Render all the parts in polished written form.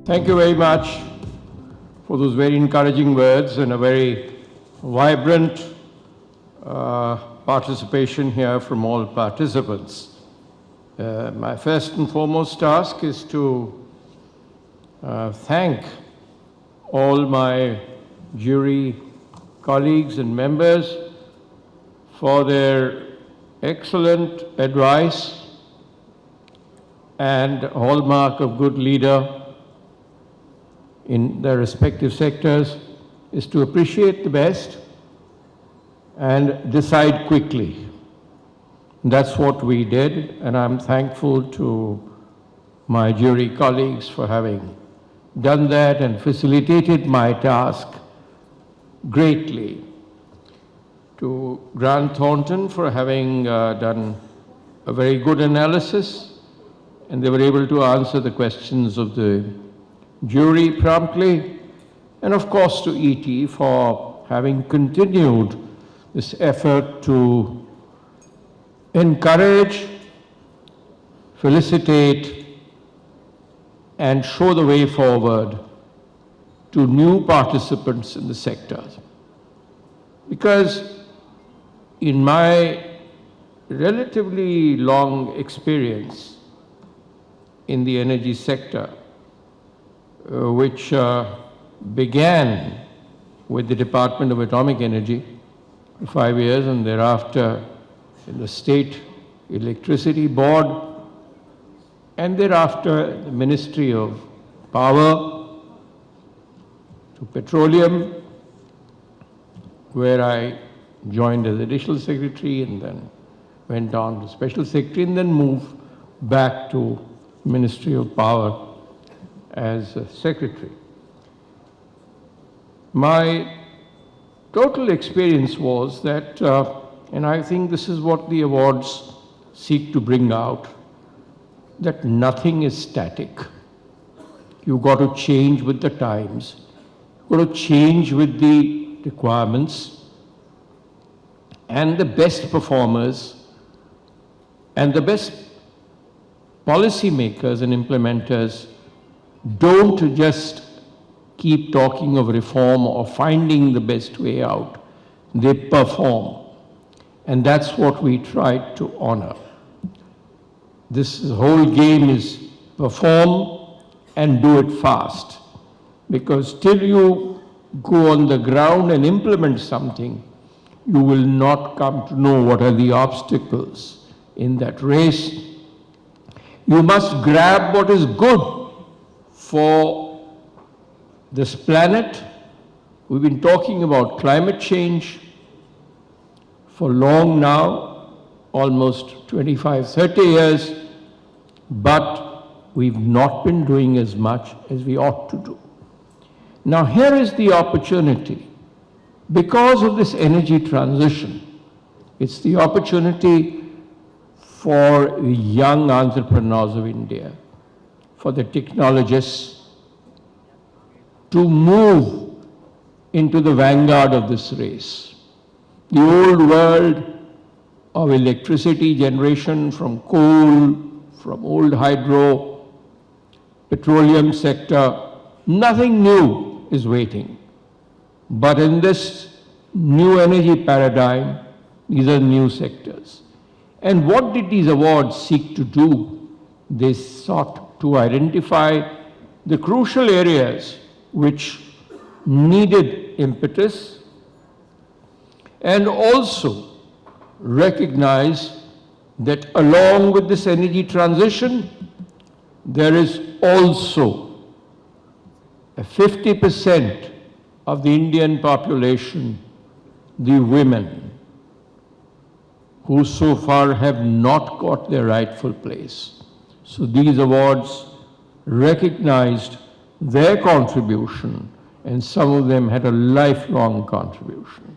Thank you very much for those very encouraging words and a very vibrant participation here from all participants. My first and foremost task is to thank all my jury colleagues and members for their excellent advice and hallmark of good leader in their respective sectors is to appreciate the best and decide quickly. That's what we did, and I'm thankful to my jury colleagues for having done that and facilitated my task greatly. To Grant Thornton for having done a very good analysis, and they were able to answer the questions of the jury promptly, and of course to ET for having continued this effort to encourage, felicitate, and show the way forward to new participants in the sector. Because in my relatively long experience in the energy sector, which began with the Department of Atomic Energy for 5 years, and thereafter in the State Electricity Board, and thereafter the Ministry of Power, to Petroleum, where I joined as Additional Secretary and then went on to Special Secretary and then moved back to Ministry of Power as a Secretary. My total experience was that, and I think this is what the awards seek to bring out, that nothing is static. You've got to change with the times. You've got to change with the requirements, and the best performers and the best policy makers and implementers don't just keep talking of reform or finding the best way out. They perform. And that's what we tried to honor. This whole game is perform and do it fast. Because till you go on the ground and implement something, you will not come to know what are the obstacles in that race. You must grab what is good for this planet. We've been talking about climate change for long now, almost 25, 30 years, but we've not been doing as much as we ought to do. Now here is the opportunity. Because of this energy transition, it's the opportunity for the young entrepreneurs of India, for the technologists to move into the vanguard of this race. The old world of electricity generation from coal, from old hydro, petroleum sector, nothing new is waiting. But in this new energy paradigm, these are new sectors. And what did these awards seek to do? They sought to identify the crucial areas which needed impetus and also recognize that along with this energy transition, there is also a 50% of the Indian population, the women, who so far have not got their rightful place. So these awards recognized their contribution, and some of them had a lifelong contribution.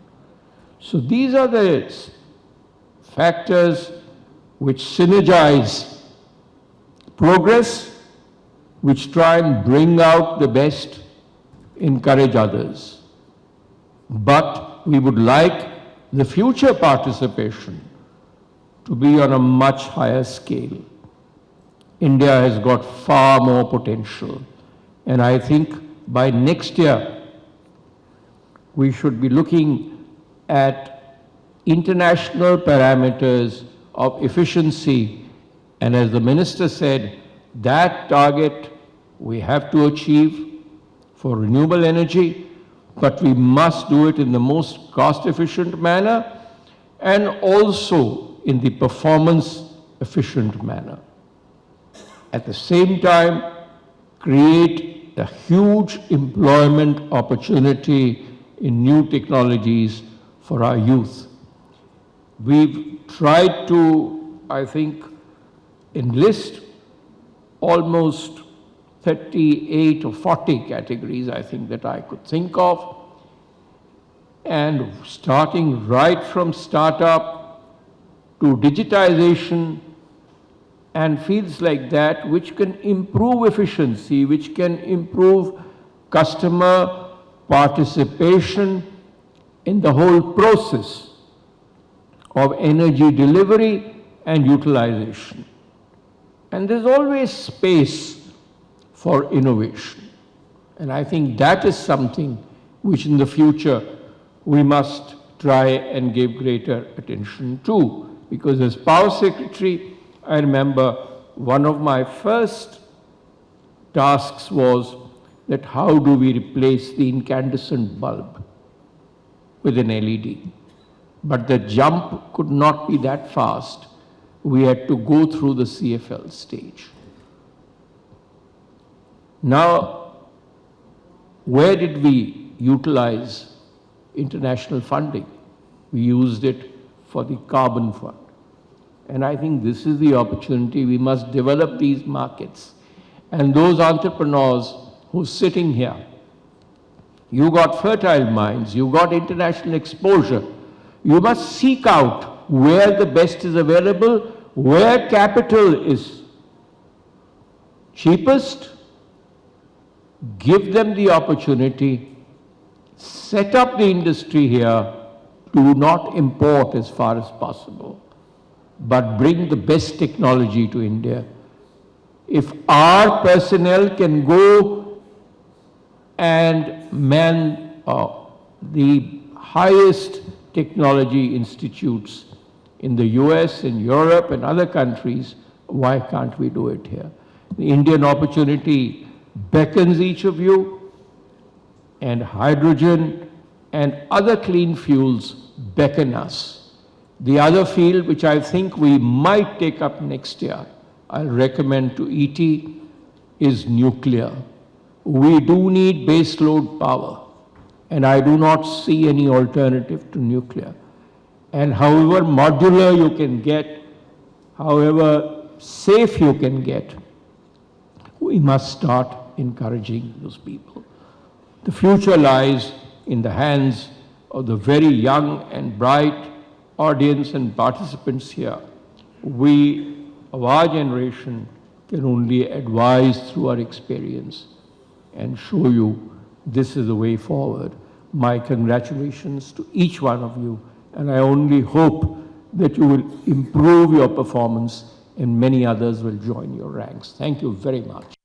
So these are the factors which synergize progress, which try and bring out the best, encourage others. But we would like the future participation to be on a much higher scale. India has got far more potential, And I think by next year, we should be looking at international parameters of efficiency. And as the Minister said, that target we have to achieve for renewable energy, but we must do it in the most cost-efficient manner and also in the performance-efficient manner. At the same time, create a huge employment opportunity in new technologies for our youth. We've tried to, I think, enlist almost 38 or 40 categories, I think, that I could think of. And starting right from startup to digitization and fields like that, which can improve efficiency, which can improve customer participation in the whole process of energy delivery and utilization. And there's always space for innovation. And I think that is something which in the future we must try and give greater attention to. Because as Power Secretary, I remember one of my first tasks was that how do we replace the incandescent bulb with an LED? But the jump could not be that fast. We had to go through the CFL stage. Now, where did we utilize international funding? We used it for the carbon fund. And I think this is the opportunity. We must develop these markets. And those entrepreneurs who's sitting here, you got fertile minds, you got international exposure. You must seek out where the best is available, where capital is cheapest, give them the opportunity, set up the industry here, do not import as far as possible, but bring the best technology to India. If our personnel can go and man the highest technology institutes in the US, in Europe, and other countries, why can't we do it here? The Indian opportunity beckons each of you, and hydrogen and other clean fuels beckon us. The other field which I think we might take up next year, I'll recommend to ET, is nuclear. We do need baseload power, and I do not see any alternative to nuclear. And however modular you can get, however safe you can get, we must start encouraging those people. The future lies in the hands of the very young and bright audience and participants here. We, of our generation, can only advise through our experience and show you this is the way forward. My congratulations to each one of you, and I only hope that you will improve your performance and many others will join your ranks. Thank you very much.